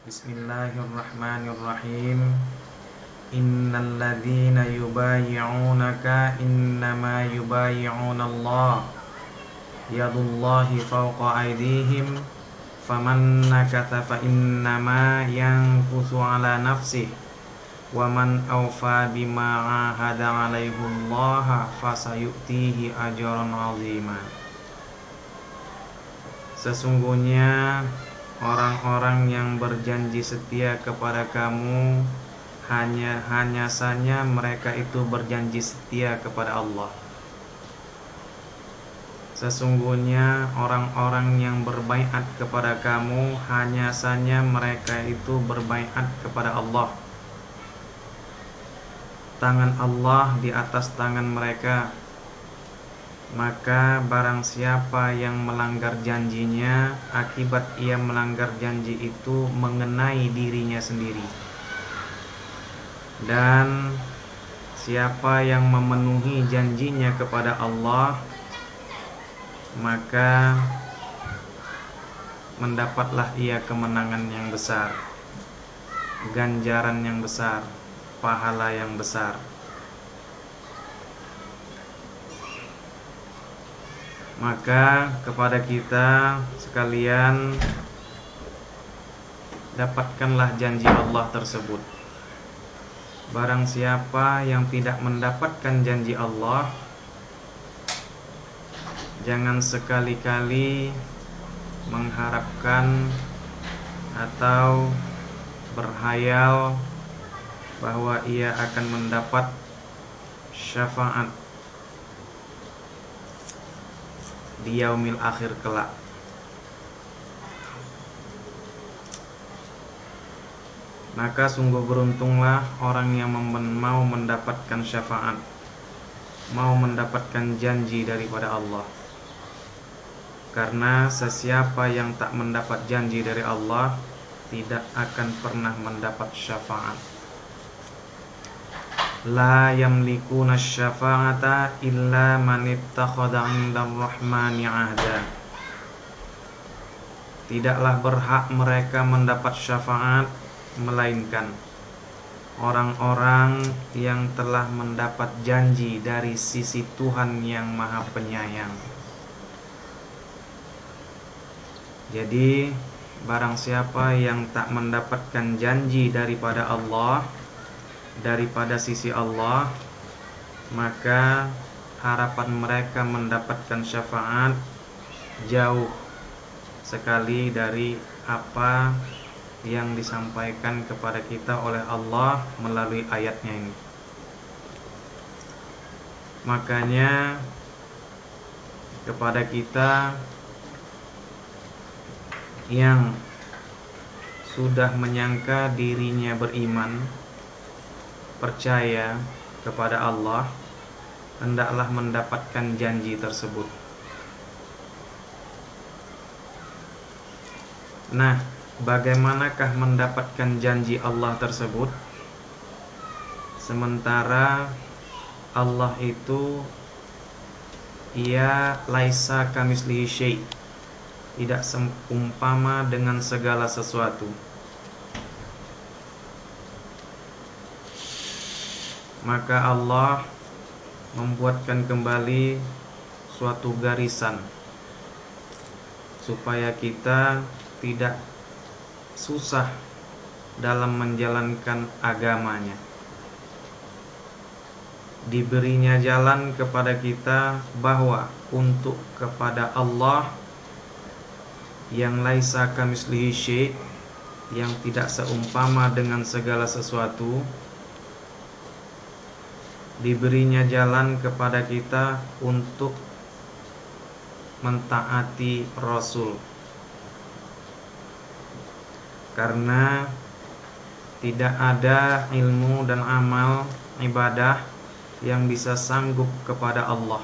Bismillahirrahmanirrahim. Innal ladzina yubayyi'unaka innama yubayyi'unallah yadullahi fawqa aydihim faman nakatha fa innama yankusu ala nafsihi wa man awfa bima 'ahada 'alaihillaha fasayu'tihi ajran 'azima. Sesungguhnya orang-orang yang berjanji setia kepada kamu hanya saja mereka itu berjanji setia kepada Allah. Sesungguhnya orang-orang yang berbaiat kepada kamu hanya saja mereka itu berbaiat kepada Allah. Tangan Allah di atas tangan mereka. Maka barang siapa yang melanggar janjinya, akibat ia melanggar janji itu mengenai dirinya sendiri. Dan siapa yang memenuhi janjinya kepada Allah, maka mendapatlah ia kemenangan yang besar, ganjaran yang besar, pahala yang besar. Maka kepada kita sekalian, dapatkanlah janji Allah tersebut. Barang siapa yang tidak mendapatkan janji Allah, jangan sekali-kali mengharapkan atau berhayal bahwa ia akan mendapat syafaat di yaumil akhir kelak. Maka sungguh beruntunglah orang yang mau mendapatkan syafaat, mau mendapatkan janji daripada Allah. Karena sesiapa yang tak mendapat janji dari Allah tidak akan pernah mendapat syafaat. La yamlikuna syafa'ata illa man ittakhadha 'indar rahmani 'ahda. Tidaklah berhak mereka mendapat syafaat melainkan orang-orang yang telah mendapat janji dari sisi Tuhan yang Maha Penyayang. Jadi barang siapa yang tak mendapatkan janji daripada Allah, daripada sisi Allah, maka harapan mereka mendapatkan syafaat jauh sekali dari apa yang disampaikan kepada kita oleh Allah melalui ayatnya ini. Makanya kepada kita yang sudah menyangka dirinya beriman, percaya kepada Allah, hendaklah mendapatkan janji tersebut. Nah, bagaimanakah mendapatkan janji Allah tersebut? Sementara Allah itu ia laisa kamislihi syai', tidak seumpama dengan segala sesuatu. Maka Allah membuatkan kembali suatu garisan supaya kita tidak susah dalam menjalankan agamanya. Diberinya jalan kepada kita bahwa untuk kepada Allah yang laisa kamislihi syai', yang tidak seumpama dengan segala sesuatu, diberinya jalan kepada kita untuk mentaati Rasul. Karena tidak ada ilmu dan amal ibadah yang bisa sanggup kepada Allah.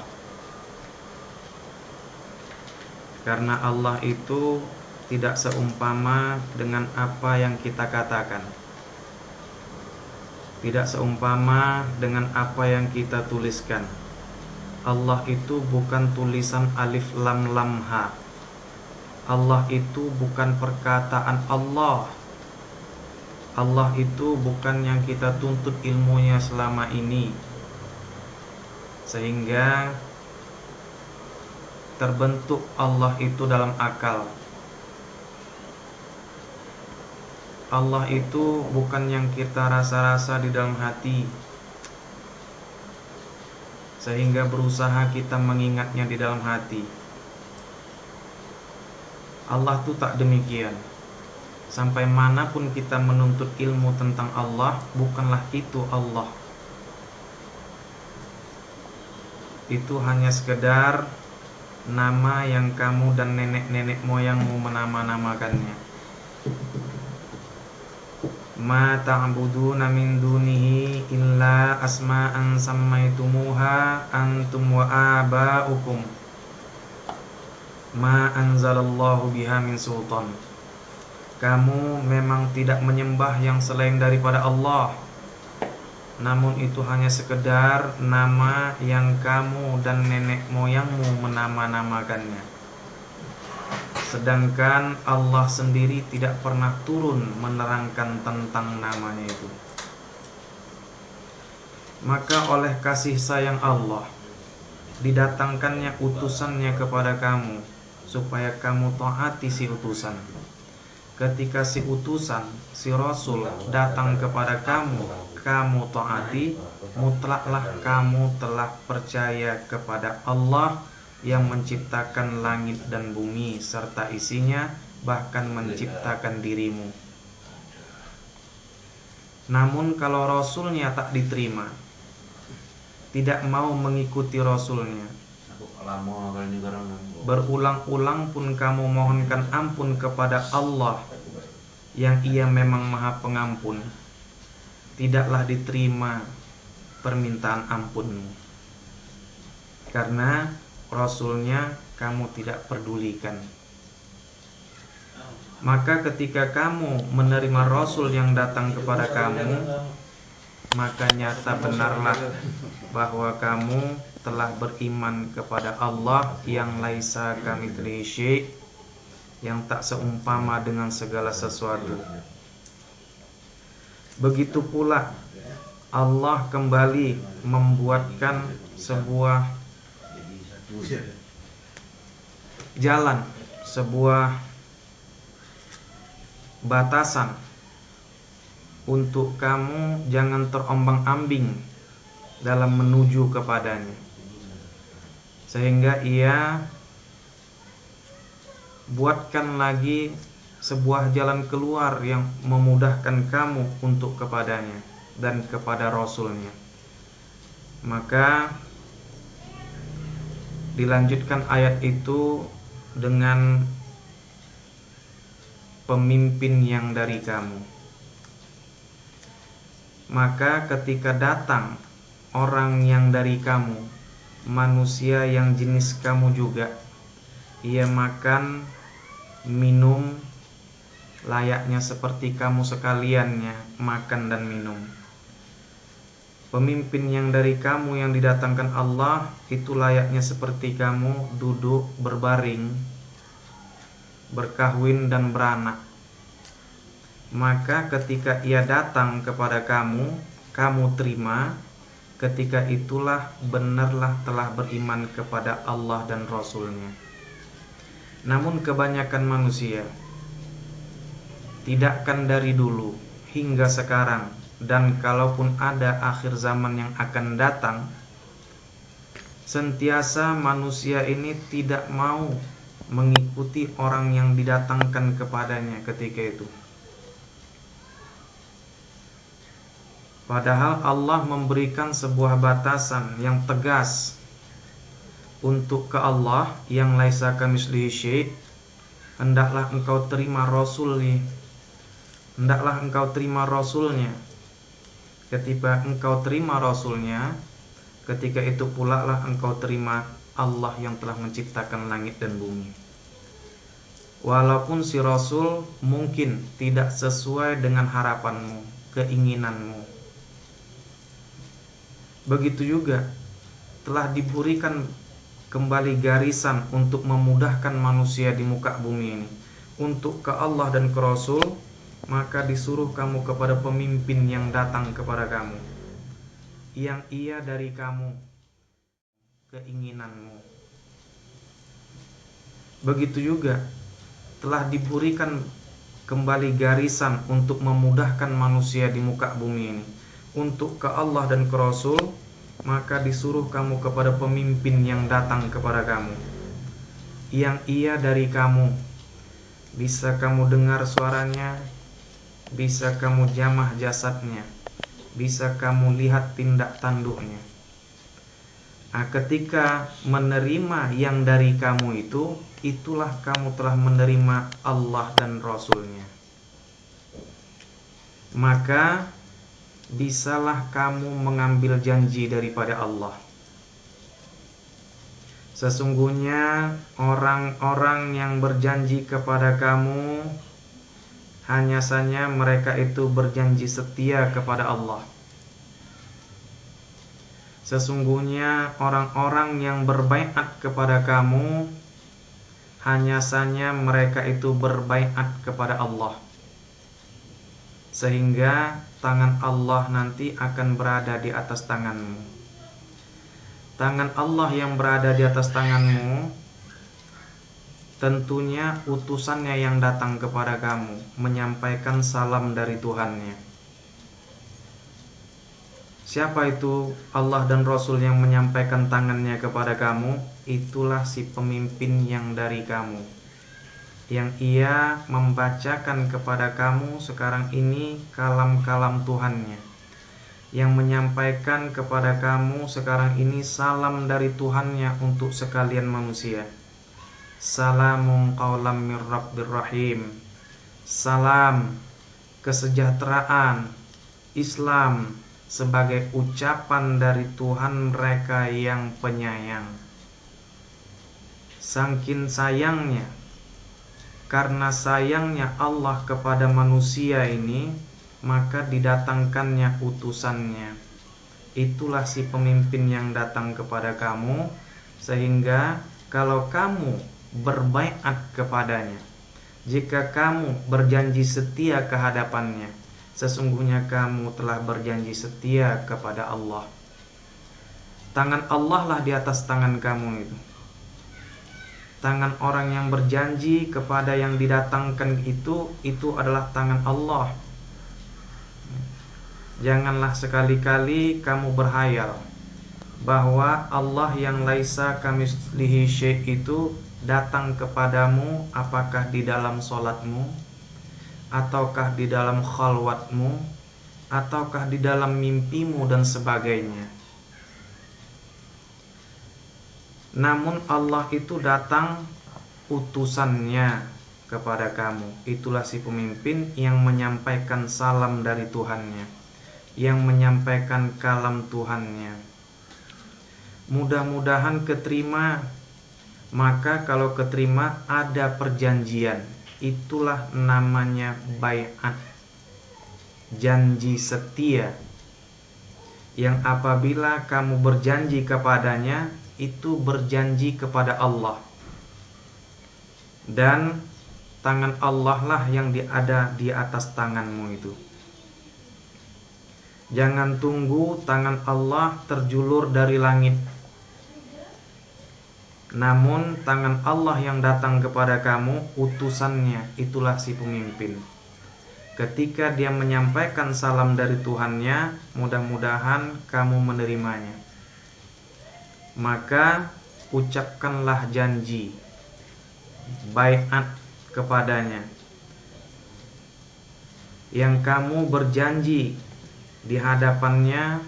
Karena Allah itu tidak seumpama dengan apa yang kita katakan, tidak seumpama dengan apa yang kita tuliskan. Allah itu bukan tulisan alif lam lam ha. Allah itu bukan perkataan Allah Allah itu bukan yang kita tuntut ilmunya selama ini, sehingga terbentuk Allah itu dalam akal. Allah itu bukan yang kita rasa-rasa di dalam hati, sehingga berusaha kita mengingatnya di dalam hati. Allah itu tak demikian. Sampai manapun kita menuntut ilmu tentang Allah, bukanlah itu Allah. Itu hanya sekedar nama yang kamu dan nenek-nenek moyangmu menama-namakannya. Ma ta'buduna min dunihi illa asma'an sammaitumuha antum wa aba'ukum ma anzalallahu biha min sultan. Kamu memang tidak menyembah yang selain daripada Allah, namun itu hanya sekedar nama yang kamu dan nenek moyangmu menama-namakannya. Sedangkan Allah sendiri tidak pernah turun menerangkan tentang namanya itu. Maka oleh kasih sayang Allah, didatangkannya utusannya kepada kamu, supaya kamu taati si utusan. Ketika si utusan, si Rasul datang kepada kamu, kamu taati, mutlaklah kamu telah percaya kepada Allah yang menciptakan langit dan bumi serta isinya, bahkan menciptakan dirimu. Namun kalau Rasulnya tak diterima, tidak mau mengikuti Rasulnya, berulang-ulang pun kamu mohonkan ampun kepada Allah yang Ia memang Maha Pengampun, tidaklah diterima permintaan ampunmu, karena Rasulnya kamu tidak pedulikan. Maka ketika kamu menerima Rasul yang datang kepada kamu, maka nyata benarlah bahwa kamu telah beriman kepada Allah yang laisa kamitslihi syai', yang tak seumpama dengan segala sesuatu. Begitu pula Allah kembali membuatkan sebuah jalan, sebuah batasan untuk kamu jangan terombang-ambing dalam menuju kepadanya, sehingga Ia buatkan lagi sebuah jalan keluar yang memudahkan kamu untuk kepadanya dan kepada Rasulnya. Maka dilanjutkan ayat itu dengan pemimpin yang dari kamu. Maka ketika datang orang yang dari kamu, manusia yang jenis kamu juga, ia makan, minum layaknya seperti kamu sekaliannya makan dan minum. Pemimpin yang dari kamu yang didatangkan Allah itu layaknya seperti kamu duduk berbaring, berkahwin dan beranak. Maka ketika ia datang kepada kamu, kamu terima. Ketika itulah benarlah telah beriman kepada Allah dan Rasulnya. Namun kebanyakan manusia, tidakkan dari dulu hingga sekarang, dan kalaupun ada akhir zaman yang akan datang, sentiasa manusia ini tidak mau mengikuti orang yang didatangkan kepadanya ketika itu. Padahal Allah memberikan sebuah batasan yang tegas untuk ke Allah yang laisa kamitslihi syai'. Hendaklah engkau terima Rasulnya, hendaklah engkau terima Rasulnya. Ketika engkau terima Rasulnya, ketika itu pula lah engkau terima Allah yang telah menciptakan langit dan bumi. Walaupun si Rasul mungkin tidak sesuai dengan harapanmu, keinginanmu. Begitu juga telah diberikan kembali garisan untuk memudahkan manusia di muka bumi ini untuk ke Allah dan ke Rasul. maka disuruh kamu kepada pemimpin yang datang kepada kamu, yang ia dari kamu keinginanmu. Begitu juga telah diberikan kembali garisan untuk memudahkan manusia di muka bumi ini untuk ke Allah dan ke Rasul, maka disuruh kamu kepada pemimpin yang datang kepada kamu, yang ia dari kamu, bisa kamu dengar suaranya, bisa kamu jamah jasadnya, bisa kamu lihat tindak tanduknya. Ketika menerima yang dari kamu itu, itulah kamu telah menerima Allah dan Rasulnya. Maka bisalah kamu mengambil janji daripada Allah. Sesungguhnya orang-orang yang berjanji kepada kamu, hanya saja mereka itu berjanji setia kepada Allah. Sesungguhnya orang-orang yang berbaiat kepada kamu, hanya saja mereka itu berbaiat kepada Allah. Sehingga tangan Allah nanti akan berada di atas tanganmu. Tangan Allah yang berada di atas tanganmu, tentunya utusannya yang datang kepada kamu, menyampaikan salam dari Tuhannya. Siapa itu Allah dan Rasul yang menyampaikan tangannya kepada kamu? Itulah si pemimpin yang dari kamu, yang ia membacakan kepada kamu sekarang ini kalam-kalam Tuhannya, yang menyampaikan kepada kamu sekarang ini salam dari Tuhannya untuk sekalian manusia. Salamun qaulam mir rabbir rahim. Salam kesejahteraan Islam sebagai ucapan dari Tuhan mereka yang penyayang. Saking sayangnya, karena sayangnya Allah kepada manusia ini, maka didatangkannya utusannya. Itulah si pemimpin yang datang kepada kamu, sehingga kalau kamu berbaiat kepadanya, jika kamu berjanji setia ke hadapannya, sesungguhnya kamu telah berjanji setia kepada Allah. Tangan Allah lah di atas tangan kamu itu. Tangan orang yang berjanji kepada yang didatangkan itu adalah tangan Allah. Janganlah sekali-kali kamu berhayal bahwa Allah yang laisa kamitslihi syai' itu datang kepadamu apakah di dalam sholatmu, ataukah di dalam khalwatmu, ataukah di dalam mimpimu dan sebagainya. Namun Allah itu datang utusannya kepada kamu. Itulah si pemimpin yang menyampaikan salam dari Tuhannya, yang menyampaikan kalam Tuhannya. Mudah-mudahan keterima. Maka kalau keterima ada perjanjian, itulah namanya baiat, janji setia, yang apabila kamu berjanji kepadanya, itu berjanji kepada Allah, dan tangan Allah lah yang ada di atas tanganmu itu. Jangan tunggu tangan Allah terjulur dari langit, namun tangan Allah yang datang kepada kamu, utusannya, itulah si pemimpin. Ketika dia menyampaikan salam dari Tuhannya, mudah-mudahan kamu menerimanya. Maka ucapkanlah janji, baiat kepadanya, yang kamu berjanji di hadapannya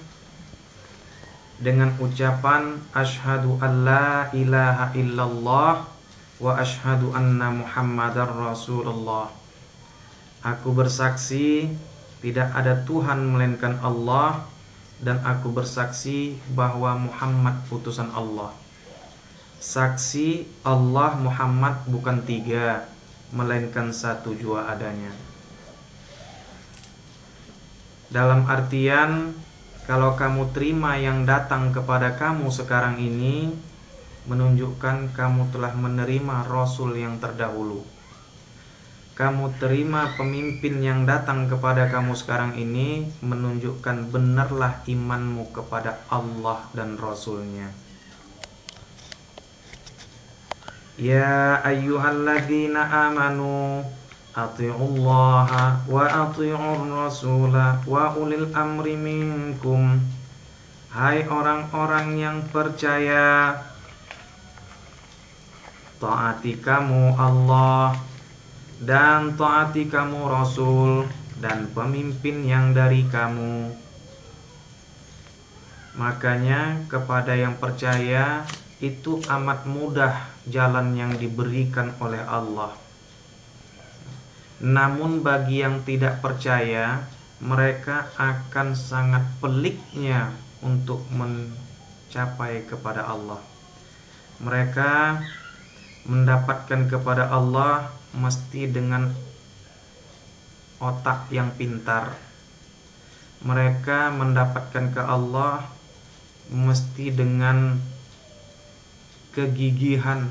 dengan ucapan asyhadu alla ilaha illallah wa asyhadu anna muhammadar rasulullah. Aku bersaksi tidak ada Tuhan melainkan Allah, dan aku bersaksi bahwa Muhammad utusan Allah. Saksi Allah Muhammad bukan 3, melainkan 1 jua adanya. Dalam artian, kalau kamu terima yang datang kepada kamu sekarang ini, menunjukkan kamu telah menerima Rasul yang terdahulu. kamu terima pemimpin yang datang kepada kamu sekarang ini menunjukkan benarlah imanmu kepada Allah dan Rasul-Nya. Ya ayyuhalladzina amanu atiullaha wa atiur rasula wa ulil amri minkum. Hai orang-orang yang percaya, taati kamu Allah dan taati kamu Rasul dan pemimpin yang dari kamu. Makanya kepada yang percaya itu amat mudah jalan yang diberikan oleh Allah. Namun bagi yang tidak percaya, mereka akan sangat peliknya untuk mencapai kepada Allah. Mereka mendapatkan kepada Allah mesti dengan otak yang pintar. Mereka mendapatkan ke Allah mesti dengan kegigihan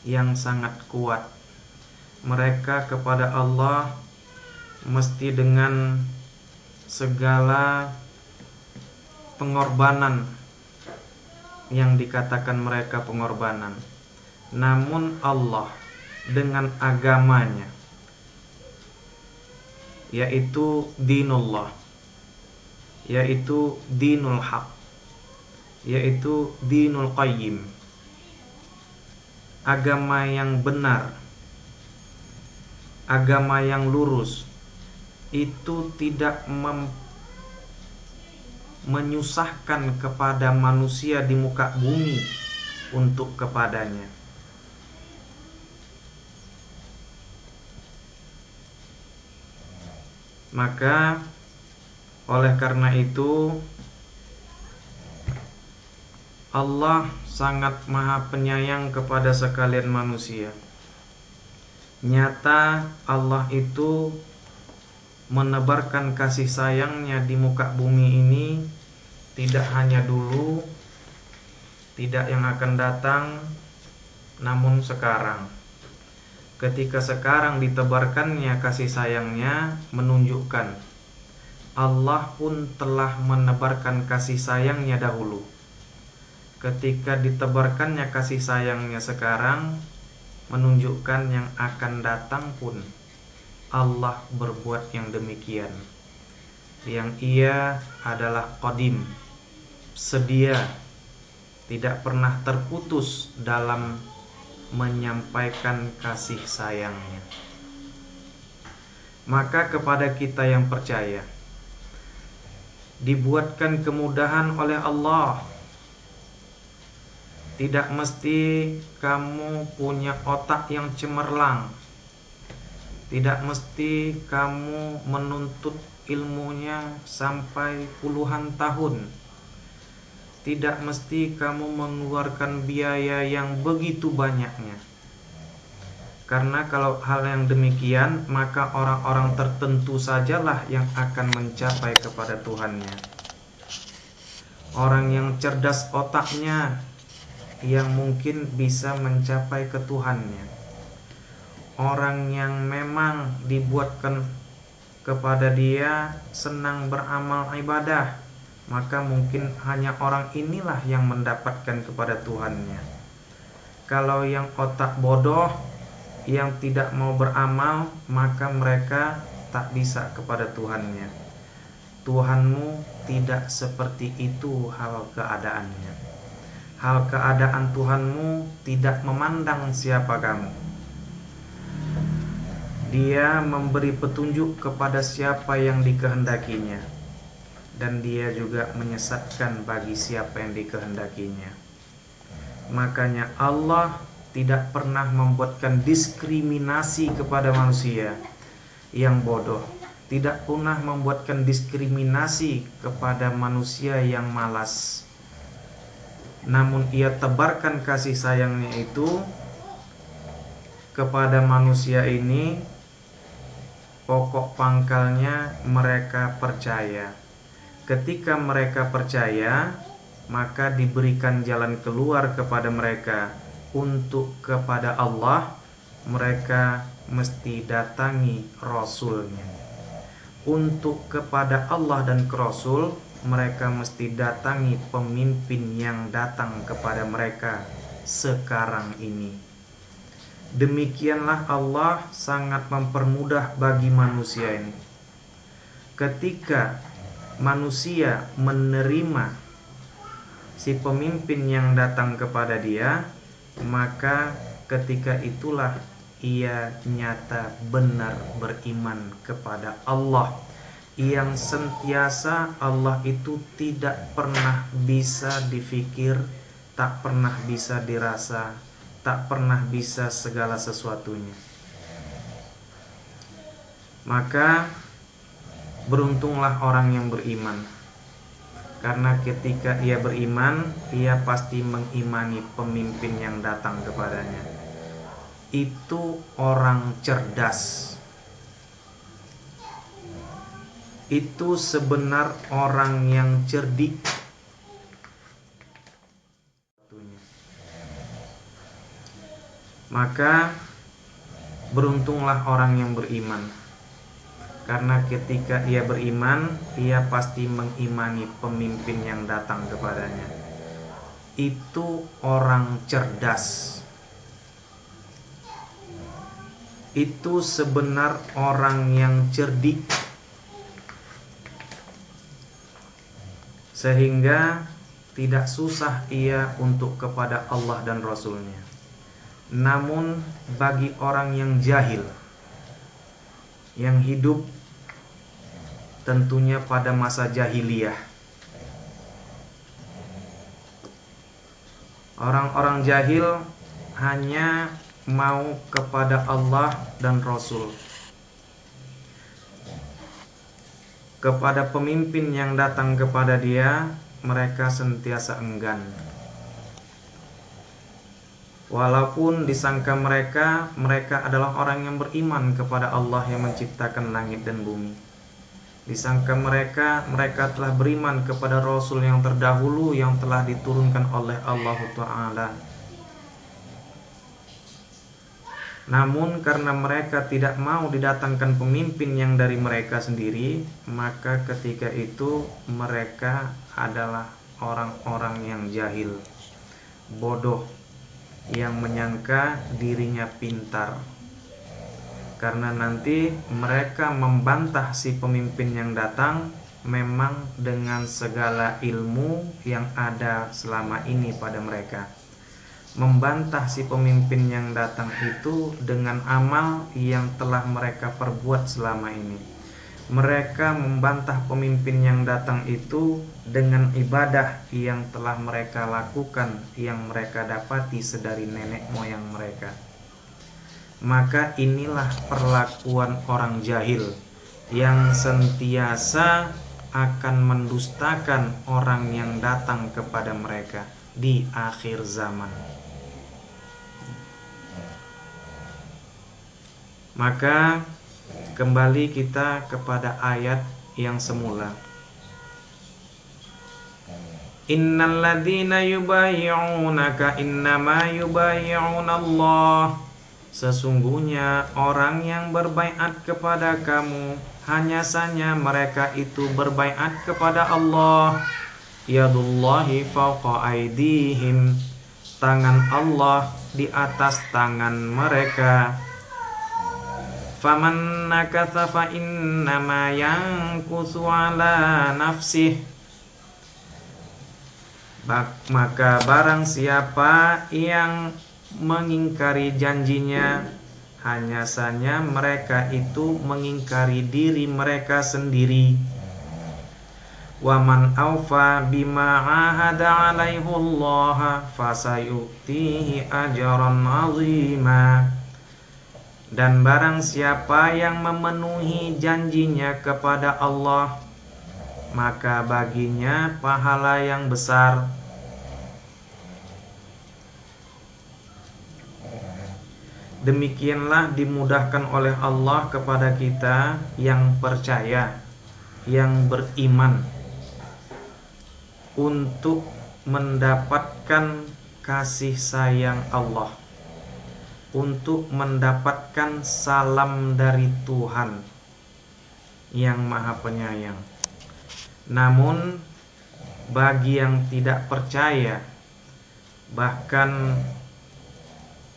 yang sangat kuat. Mereka kepada Allah mesti dengan segala pengorbanan yang dikatakan mereka pengorbanan. Namun Allah dengan agamanya, yaitu dinullah, yaitu dinul haq, yaitu dinul qayyim, agama yang benar, agama yang lurus, itu tidak menyusahkan kepada manusia di muka bumi untuk kepadanya. Maka oleh karena itu Allah sangat maha penyayang kepada sekalian manusia. Nyata Allah itu menebarkan kasih sayangnya di muka bumi ini tidak hanya dulu, tidak yang akan datang, namun sekarang. Ketika sekarang ditebarkannya kasih sayangnya, menunjukkan Allah pun telah menebarkan kasih sayangnya dahulu. Ketika ditebarkannya kasih sayangnya sekarang, menunjukkan yang akan datang pun Allah berbuat yang demikian. Yang Ia adalah qadim, sedia, tidak pernah terputus dalam menyampaikan kasih sayangnya. Maka kepada kita yang percaya, dibuatkan kemudahan oleh Allah. Tidak mesti kamu punya otak yang cemerlang. Tidak mesti kamu menuntut ilmunya sampai puluhan tahun. Tidak mesti kamu mengeluarkan biaya yang begitu banyaknya. Karena kalau hal yang demikian, maka orang-orang tertentu sajalah yang akan mencapai kepada Tuhannya. Orang yang cerdas otaknya yang mungkin bisa mencapai ke Tuhannya. Orang yang memang dibuatkan kepada dia senang beramal ibadah, maka mungkin hanya orang inilah yang mendapatkan kepada Tuhannya. Kalau yang otak bodoh, yang tidak mau beramal, maka mereka tak bisa kepada Tuhannya. Tuhanmu tidak seperti itu hal keadaannya. Hal keadaan Tuhanmu tidak memandang siapa kamu. Dia memberi petunjuk kepada siapa yang dikehendakinya, dan Dia juga menyesatkan bagi siapa yang dikehendakinya. Makanya Allah tidak pernah membuatkan diskriminasi kepada manusia yang bodoh, tidak pernah membuatkan diskriminasi kepada manusia yang malas. Namun Ia tebarkan kasih sayangnya itu kepada manusia ini. Pokok pangkalnya mereka percaya. Ketika mereka percaya, maka diberikan jalan keluar kepada mereka untuk kepada Allah. Mereka mesti datangi Rasulnya. Untuk kepada Allah dan Rasul, mereka mesti datangi pemimpin yang datang kepada mereka sekarang ini. Demikianlah Allah sangat mempermudah bagi manusia ini. Ketika manusia menerima si pemimpin yang datang kepada dia, maka ketika itulah ia nyata benar beriman kepada Allah, yang sentiasa Allah itu tidak pernah bisa difikir, tak pernah bisa dirasa, tak pernah bisa segala sesuatunya. Maka beruntunglah orang yang beriman, karena ketika ia beriman, ia pasti mengimani pemimpin yang datang kepadanya. Itu orang cerdas. Itu sebenar orang yang cerdik. Maka beruntunglah orang yang beriman, karena ketika ia beriman, ia pasti mengimani pemimpin yang datang kepadanya. Itu orang cerdas. Itu sebenar orang yang cerdik, sehingga tidak susah ia untuk kepada Allah dan Rasulnya. Namun bagi orang yang jahil, yang hidup tentunya pada masa jahiliyah, orang-orang jahil hanya mau kepada Allah dan Rasul. Kepada pemimpin yang datang kepada dia, mereka sentiasa enggan. Walaupun disangka mereka adalah orang yang beriman kepada Allah yang menciptakan langit dan bumi. Disangka mereka telah beriman kepada Rasul yang terdahulu yang telah diturunkan oleh Allah Ta'ala. Namun karena mereka tidak mau didatangkan pemimpin yang dari mereka sendiri, maka ketika itu mereka adalah orang-orang yang jahil, bodoh, yang menyangka dirinya pintar. Karena nanti mereka membantah si pemimpin yang datang memang dengan segala ilmu yang ada selama ini pada mereka. Membantah si pemimpin yang datang itu dengan amal yang telah mereka perbuat selama ini. Mereka membantah pemimpin yang datang itu dengan ibadah yang telah mereka lakukan, yang mereka dapati sedari nenek moyang mereka. Maka inilah perlakuan orang jahil yang sentiasa akan mendustakan orang yang datang kepada mereka di akhir zaman. Maka kembali kita kepada ayat yang semula. Innal ladzina yubayyi'unaka innama yubayyi'una Allah. Sesungguhnya orang yang berbaiat kepada kamu hanya saja mereka itu berbaiat kepada Allah. Yadullahi fawqa aydihim. Tangan Allah di atas tangan mereka. Faman nakatha fa innama yankusu ala nafsih. Maka barang siapa yang mengingkari janjinya, hanya saja mereka itu mengingkari diri mereka sendiri. Waman awfa bima ahada alaihi Allah fasayutihi ajran azima. Dan barang siapa yang memenuhi janjinya kepada Allah, maka baginya pahala yang besar. Demikianlah dimudahkan oleh Allah kepada kita yang percaya, yang beriman, untuk mendapatkan kasih sayang Allah, untuk mendapatkan salam dari Tuhan yang Maha Penyayang. Namun bagi yang tidak percaya, bahkan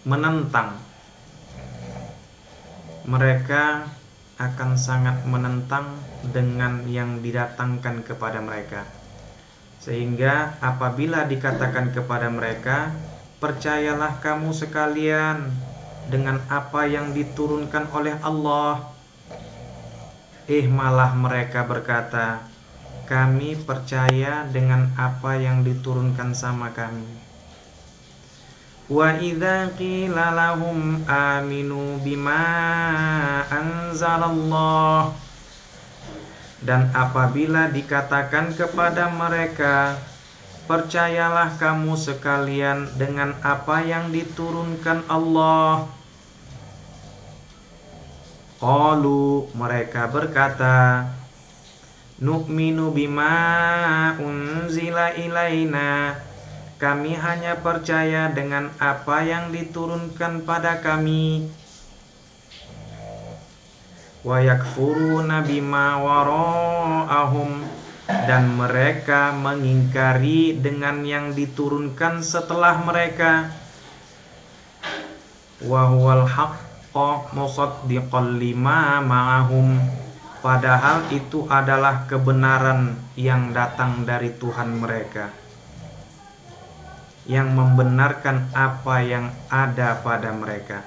menentang, mereka akan sangat menentang dengan yang didatangkan kepada mereka. Sehingga apabila dikatakan kepada mereka, percayalah kamu sekalian dengan apa yang diturunkan oleh Allah, malah mereka berkata, kami percaya dengan apa yang diturunkan sama kami. Wa idza qila lahum aminu bima anzalallah, dan apabila dikatakan kepada mereka, percayalah kamu sekalian dengan apa yang diturunkan Allah, qalu, mereka berkata, nu'minu bima unzila ilaina, kami hanya percaya dengan apa yang diturunkan pada kami. Wa yakfuruna bima wara'ahum, dan mereka mengingkari dengan yang diturunkan setelah mereka. Wa huwal haqqu musaddiqan lima ma'ahum, padahal itu adalah kebenaran yang datang dari Tuhan mereka, yang membenarkan apa yang ada pada mereka.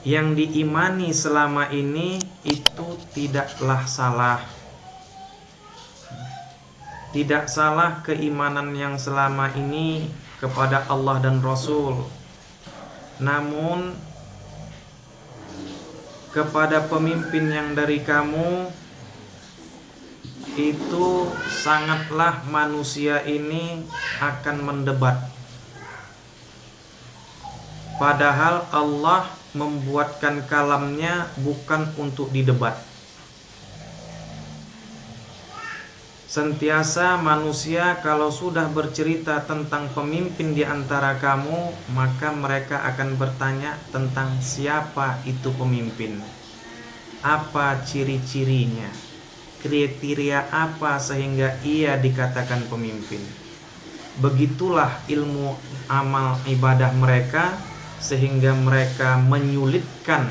Yang diimani selama ini itu tidaklah salah. Tidak salah keimanan yang selama ini kepada Allah dan Rasul. Namun kepada pemimpin yang dari kamu, itu sangatlah manusia ini akan mendebat. Padahal Allah membuatkan kalamnya bukan untuk didebat. Sentiasa manusia kalau sudah bercerita tentang pemimpin di antara kamu, maka mereka akan bertanya tentang siapa itu pemimpin, apa ciri-cirinya, kriteria apa sehingga ia dikatakan pemimpin. Begitulah ilmu amal ibadah mereka, sehingga mereka menyulitkan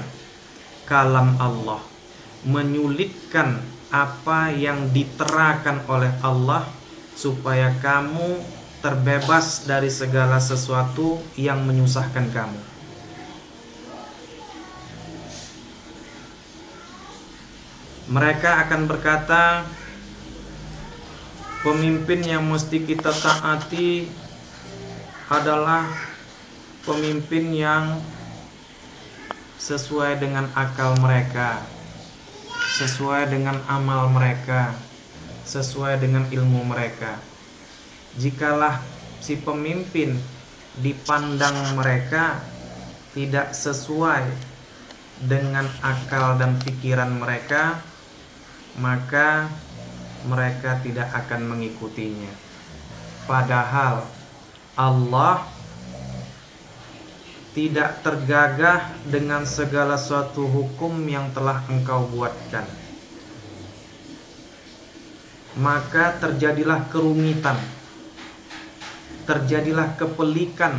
kalam Allah, menyulitkan apa yang diterakan oleh Allah, supaya kamu terbebas dari segala sesuatu yang menyusahkan kamu. Mereka akan berkata, pemimpin yang mesti kita taati adalah pemimpin yang sesuai dengan akal mereka, sesuai dengan amal mereka, sesuai dengan ilmu mereka. Jikalah si pemimpin dipandang mereka tidak sesuai dengan akal dan pikiran mereka, maka mereka tidak akan mengikutinya. Padahal Allah tidak tergagah dengan segala suatu hukum yang telah engkau buatkan. Maka terjadilah kerumitan, terjadilah kepelikan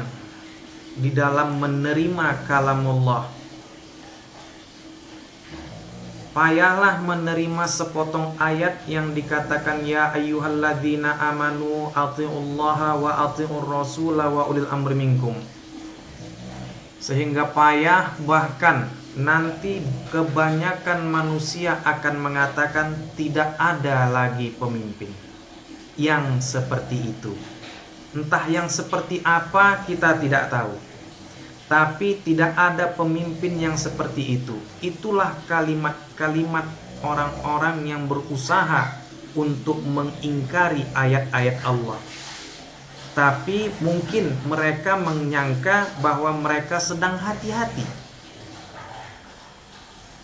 di dalam menerima kalamullah. Payahlah menerima sepotong ayat yang dikatakan, ya ayyuhalladzina amanu atiullaha wa atiur rasula wa ulil amri minkum. Sehingga payah, bahkan nanti kebanyakan manusia akan mengatakan tidak ada lagi pemimpin yang seperti itu. Entah yang seperti apa kita tidak tahu, tapi tidak ada pemimpin yang seperti itu. Itulah kalimat-kalimat orang-orang yang berusaha untuk mengingkari ayat-ayat Allah. Tapi mungkin mereka menyangka bahwa mereka sedang hati-hati.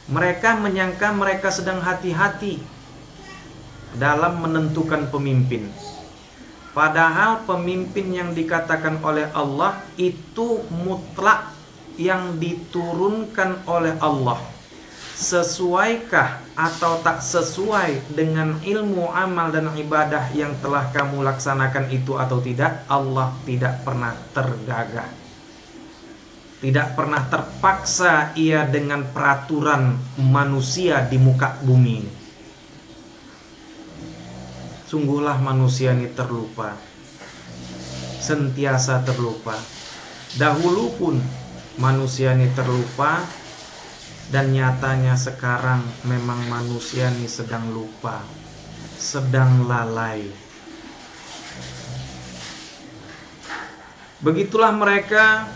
Mereka menyangka mereka sedang hati-hati dalam menentukan pemimpin. Padahal pemimpin yang dikatakan oleh Allah itu mutlak yang diturunkan oleh Allah. Sesuaikah atau tak sesuai dengan ilmu amal dan ibadah yang telah kamu laksanakan itu atau tidak? Allah tidak pernah tergagah, tidak pernah terpaksa ia dengan peraturan manusia di muka bumi ini. Sungguhlah manusia ini terlupa, sentiasa terlupa. Dahulu pun manusia ini terlupa, dan nyatanya sekarang memang manusia ini sedang lupa, sedang lalai. Begitulah mereka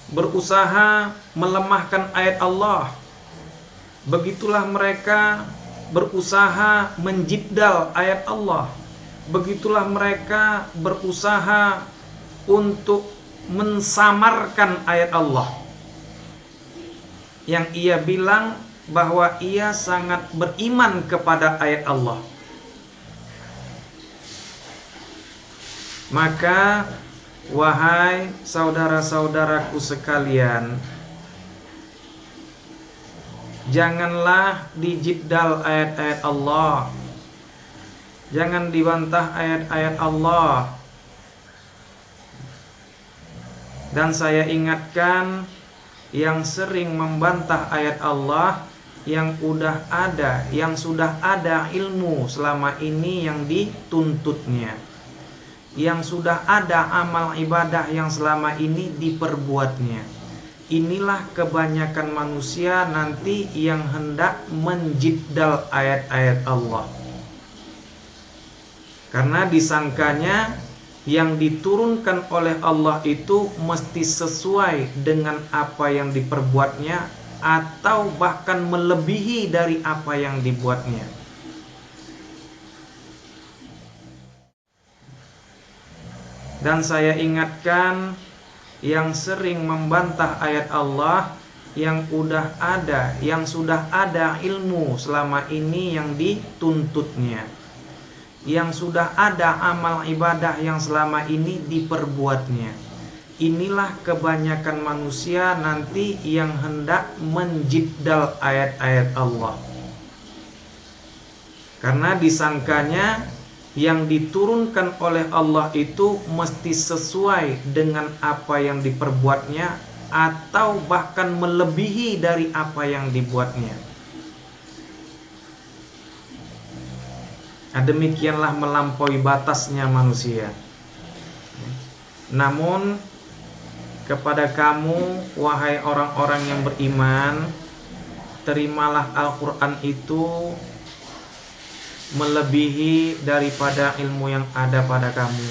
berusaha melemahkan ayat Allah. Begitulah mereka berusaha menjibdal ayat Allah. Begitulah mereka berusaha untuk mensamarkan ayat Allah, yang ia bilang bahwa ia sangat beriman kepada ayat Allah. Maka wahai saudara-saudaraku sekalian, janganlah dijibdal ayat-ayat Allah, jangan dibantah ayat-ayat Allah. Dan saya ingatkan, yang sering membantah ayat Allah, yang sudah ada ilmu selama ini yang dituntutnya, yang sudah ada amal ibadah yang selama ini diperbuatnya. Inilah kebanyakan manusia nanti yang hendak menjibdal ayat-ayat Allah, karena disangkanya yang diturunkan oleh Allah itu mesti sesuai dengan apa yang diperbuatnya, atau bahkan melebihi dari apa yang dibuatnya. Dan saya ingatkan, yang sering membantah ayat Allah, yang sudah ada ilmu selama ini yang dituntutnya, yang sudah ada amal ibadah yang selama ini diperbuatnya. Inilah kebanyakan manusia nanti yang hendak menjibdal ayat-ayat Allah, karena disangkanya yang diturunkan oleh Allah itu mesti sesuai dengan apa yang diperbuatnya, atau bahkan melebihi dari apa yang dibuatnya. Nah, demikianlah melampaui batasnya manusia. Namun kepada kamu, wahai orang-orang yang beriman, terimalah Al-Quran itu melebihi daripada ilmu yang ada pada kamu.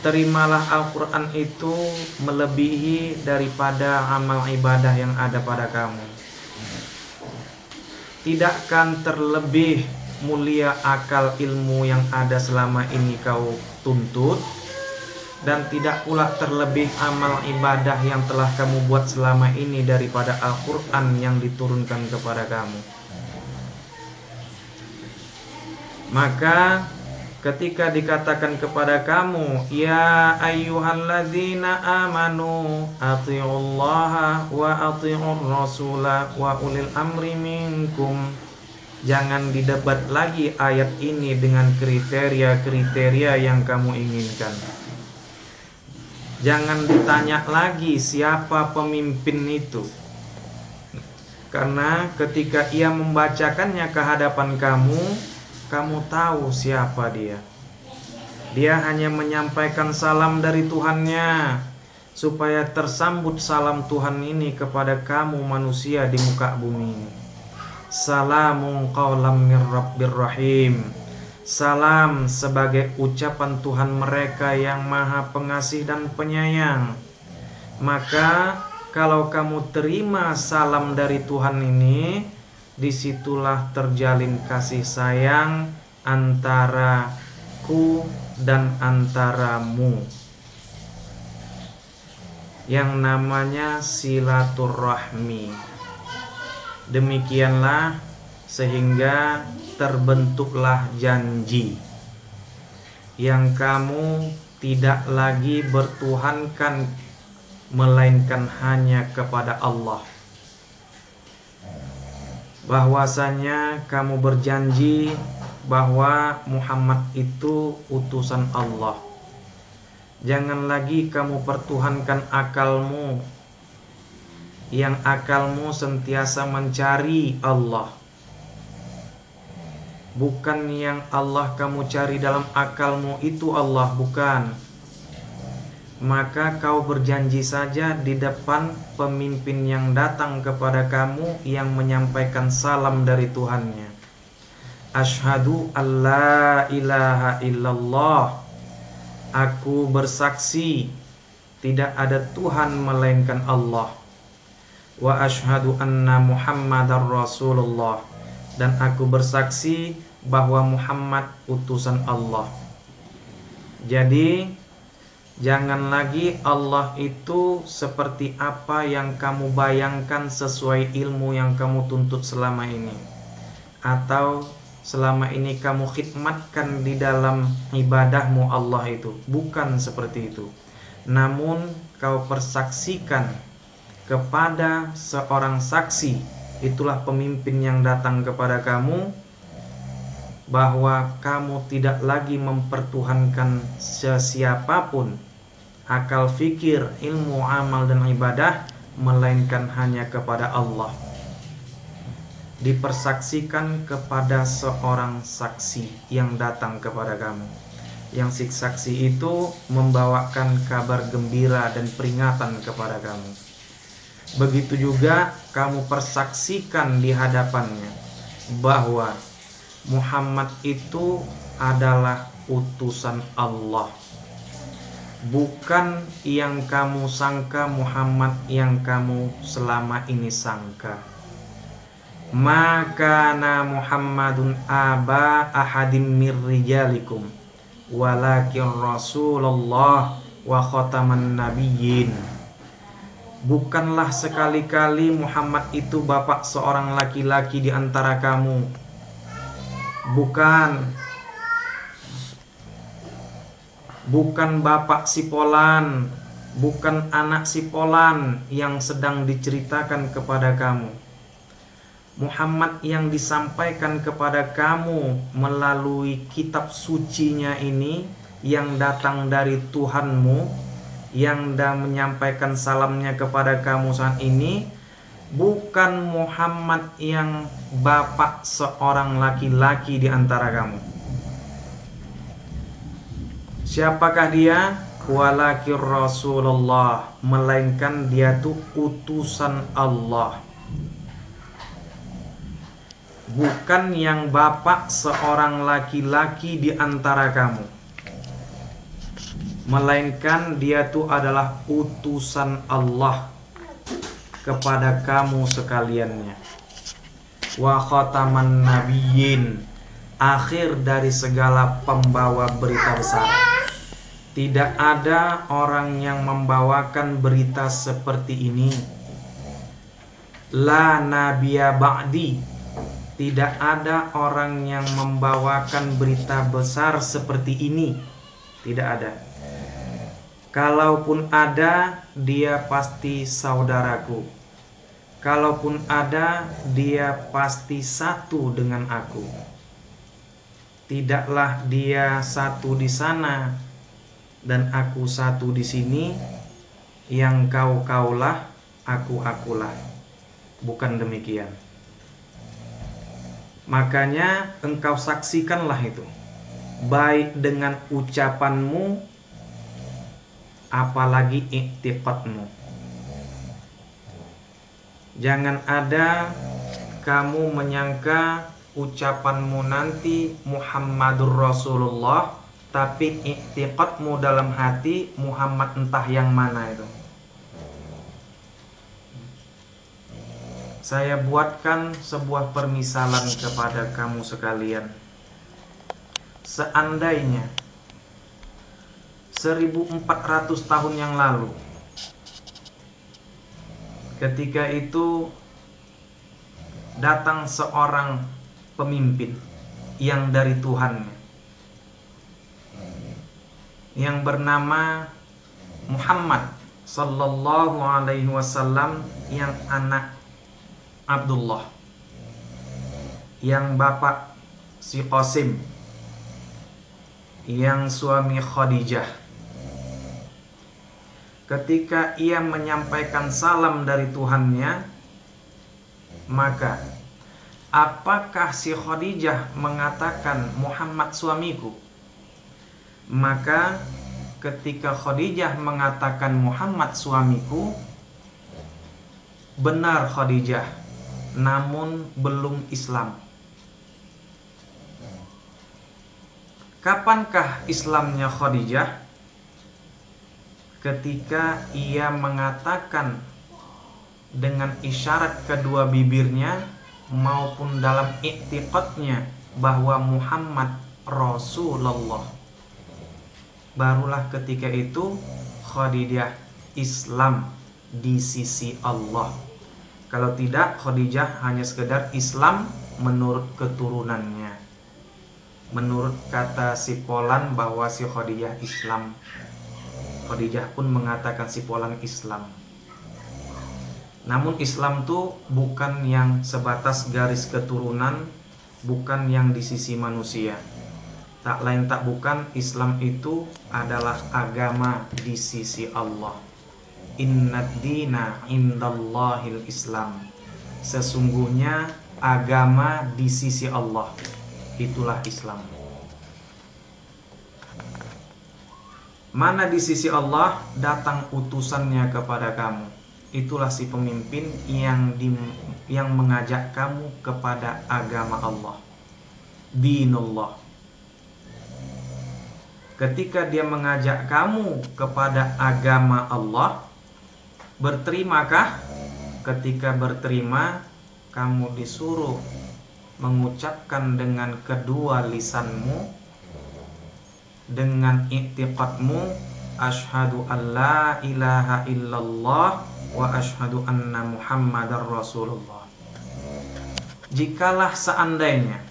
Terimalah Al-Quran itu melebihi daripada amal ibadah yang ada pada kamu. Tidakkan terlebih mulia akal ilmu yang ada selama ini kau tuntut, dan tidak pula terlebih amal ibadah yang telah kamu buat selama ini daripada Al-Quran yang diturunkan kepada kamu. Maka ketika dikatakan kepada kamu, ya ayyuhalladzina amanu athi'ullaha wa athi'ur rasula wa ulil amri minkum, jangan didebat lagi ayat ini dengan kriteria-kriteria yang kamu inginkan. Jangan ditanya lagi siapa pemimpin itu, karena ketika ia membacakannya ke hadapan kamu, kamu tahu siapa dia. Dia hanya menyampaikan salam dari Tuhannya, supaya tersambut salam Tuhan ini kepada kamu manusia di muka bumi ini. Salamun qawlam mir rabbir rahim. Salam sebagai ucapan Tuhan mereka yang maha pengasih dan penyayang. Maka kalau kamu terima salam dari Tuhan ini, disitulah terjalin kasih sayang antaraku dan antaramu, yang namanya silaturahmi. Demikianlah sehingga terbentuklah janji. yang kamu tidak lagi bertuhankan melainkan hanya kepada Allah. Bahwasanya kamu berjanji bahwa Muhammad itu utusan Allah. Jangan lagi kamu pertuhankan akalmu, yang akalmu sentiasa mencari Allah. Bukan yang Allah kamu cari dalam akalmu itu Allah, bukan. Maka kau berjanji saja di depan pemimpin yang datang kepada kamu yang menyampaikan salam dari Tuhannya. Asyhadu alla ilaha illallah. Aku bersaksi tidak ada Tuhan melainkan Allah. Wa asyhadu anna Muhammadar Rasulullah. Dan aku bersaksi bahwa Muhammad utusan Allah. Jadi jangan lagi Allah itu seperti apa yang kamu bayangkan sesuai ilmu yang kamu tuntut selama ini, atau selama ini kamu khidmatkan di dalam ibadahmu Allah itu. Bukan seperti itu. Namun kau persaksikan kepada seorang saksi, itulah pemimpin yang datang kepada kamu, bahwa kamu tidak lagi mempertuhankan sesiapapun, akal fikir, ilmu, amal, dan ibadah, melainkan hanya kepada Allah. Dipersaksikan kepada seorang saksi yang datang kepada kamu. Yang si saksi itu membawakan kabar gembira dan peringatan kepada kamu. Begitu juga kamu persaksikan di hadapannya bahwa Muhammad itu adalah utusan Allah. Bukan yang kamu sangka Muhammad yang kamu selama ini sangka. Maka na Muhammadun aba ahadim mir rijalikum walakin Rasulullah wa khataman nabiyyin. Bukanlah sekali-kali Muhammad itu bapak seorang laki-laki di antara kamu. Bukan bapak si Polan, bukan anak si Polan yang sedang diceritakan kepada kamu. Muhammad yang disampaikan kepada kamu melalui kitab sucinya ini, yang datang dari Tuhanmu, yang dah menyampaikan salamnya kepada kamu saat ini, bukan Muhammad yang bapak seorang laki-laki di antara kamu. Siapakah dia? Walakin Rasulullah, melainkan dia itu utusan Allah. Bukan yang bapak seorang laki-laki di antara kamu, melainkan dia itu adalah utusan Allah kepada kamu sekaliannya. Wa khataman nabiyyin, akhir dari segala pembawa berita besar. Tidak ada orang yang membawakan berita seperti ini. La nabiyya ba'di, tidak ada orang yang membawakan berita besar seperti ini. Tidak ada. Kalaupun ada, dia pasti saudaraku. Kalaupun ada, dia pasti satu dengan aku. Tidaklah dia satu di sana dan aku satu di sini, yang kaulah, akulah. Bukan demikian. Makanya engkau saksikanlah itu, baik dengan ucapanmu, apalagi i'tiqadmu. Jangan ada kamu menyangka ucapanmu nanti Muhammadur Rasulullah, tapi i'tiqadmu dalam hati Muhammad entah yang mana itu. Saya buatkan sebuah permisalan kepada kamu sekalian. Seandainya 1400 tahun yang lalu, ketika itu datang seorang pemimpin yang dari Tuhannya, yang bernama Muhammad sallallahu alaihi wasallam, yang anak Abdullah, yang bapak si Qasim, yang suami Khadijah. Ketika ia menyampaikan salam dari Tuhannya, maka apakah si Khadijah mengatakan Muhammad suamiku? Maka ketika Khadijah mengatakan Muhammad suamiku, benar Khadijah, namun belum Islam. Kapankah Islamnya Khadijah? Ketika ia mengatakan dengan isyarat kedua bibirnya maupun dalam i'tiqadnya bahwa Muhammad Rasulullah. Barulah ketika itu Khadijah Islam di sisi Allah. Kalau tidak, Khadijah hanya sekedar Islam menurut keturunannya. Menurut kata si Polan bahwa si Khadijah Islam, Khadijah pun mengatakan si Polan Islam. Namun Islam itu bukan yang sebatas garis keturunan, bukan yang di sisi manusia. Tak lain tak bukan, Islam itu adalah agama di sisi Allah. Innad dina indallahil Islam. Sesungguhnya agama di sisi Allah, itulah Islam. Mana di sisi Allah datang utusannya kepada kamu. Itulah si pemimpin yang mengajak kamu kepada agama Allah, dinullah. Ketika dia mengajak kamu kepada agama Allah, berterimakah? Ketika berterima, kamu disuruh mengucapkan dengan kedua lisanmu, dengan i'tiqadmu, asyhadu an la ilaha illallah wa asyhadu anna muhammadar rasulullah. Jikalah seandainya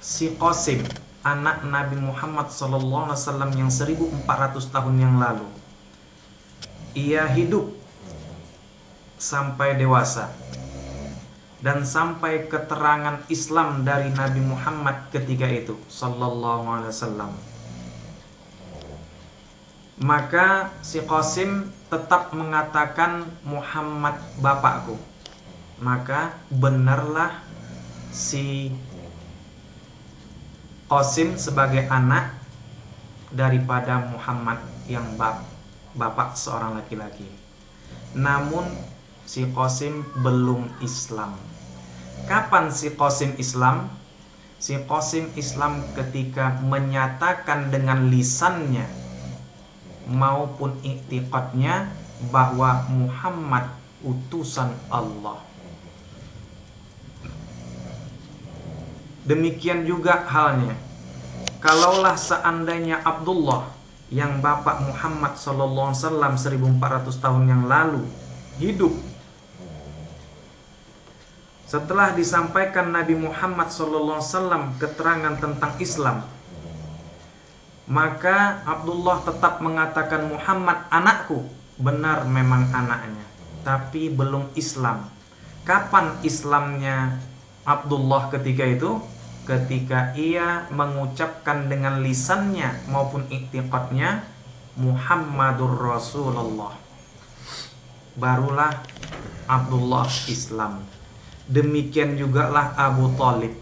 si Qasim, anak Nabi Muhammad sallallahu alaihi wasallam yang 1400 tahun yang lalu, ia hidup sampai dewasa dan sampai keterangan Islam dari Nabi Muhammad ketika itu sallallahu alaihi wasallam, maka si Qasim tetap mengatakan Muhammad bapakku. Maka benarlah si Qasim sebagai anak daripada Muhammad yang bapak seorang laki-laki. Namun si Qasim belum Islam. Kapan si Qasim Islam? Si Qasim Islam ketika menyatakan dengan lisannya maupun i'tiqadnya bahwa Muhammad utusan Allah. Demikian juga halnya, kalaulah seandainya Abdullah yang bapak Muhammad sallallahu alaihi wasallam 1400 tahun yang lalu hidup setelah disampaikan Nabi Muhammad sallallahu alaihi wasallam keterangan tentang Islam, maka Abdullah tetap mengatakan Muhammad anakku. Benar memang anaknya, tapi belum Islam. Kapan Islamnya Abdullah ketika itu? Ketika ia mengucapkan dengan lisannya maupun i'tiqadnya Muhammadur Rasulullah, barulah Abdullah Islam. Demikian jugalah Abu Thalib.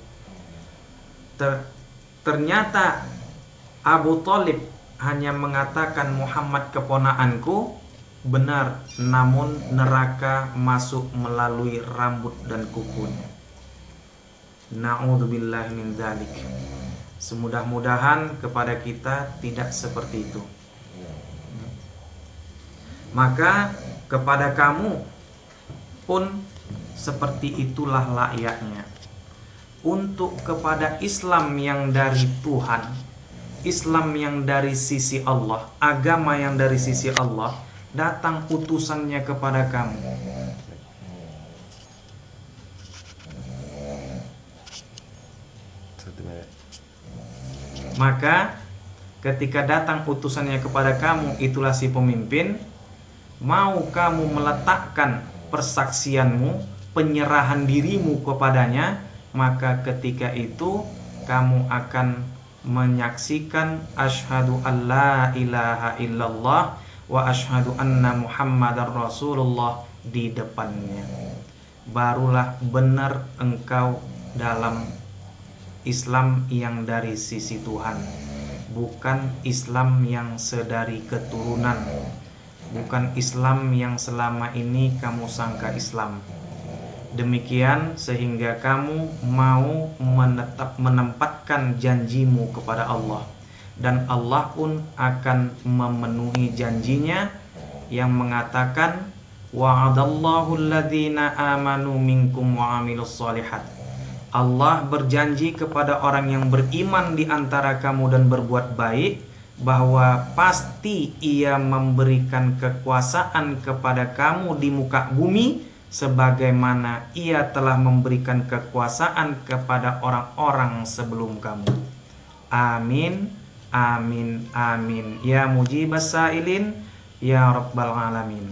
Ternyata Abu Thalib hanya mengatakan Muhammad keponakanku, benar, namun neraka masuk melalui rambut dan kukunya. Na'udzubillahi min dzalik. Semudah-mudahan kepada kita tidak seperti itu. Maka kepada kamu pun seperti itulah layaknya. Untuk kepada Islam yang dari Tuhan, Islam yang dari sisi Allah, agama yang dari sisi Allah, datang utusannya kepada kamu. Maka ketika datang utusannya kepada kamu, itulah si pemimpin, mau kamu meletakkan persaksianmu, penyerahan dirimu kepadanya, maka ketika itu kamu akan menyaksikan asyhadu alla ilaha illallah wa asyhadu anna muhammadar rasulullah di depannya. Barulah benar engkau dalam Islam yang dari sisi Tuhan, bukan Islam yang sedari keturunan, bukan Islam yang selama ini kamu sangka Islam. Demikian sehingga kamu mau menempatkan janjimu kepada Allah, dan Allah pun akan memenuhi janjinya yang mengatakan wa'adallahu alladhina amanu minkum wa amilus solihat. Allah berjanji kepada orang yang beriman di antara kamu dan berbuat baik, bahwa pasti Ia memberikan kekuasaan kepada kamu di muka bumi, sebagaimana Ia telah memberikan kekuasaan kepada orang-orang sebelum kamu. Amin, amin, amin. Ya mujibas sailin, ya rabbal alamin.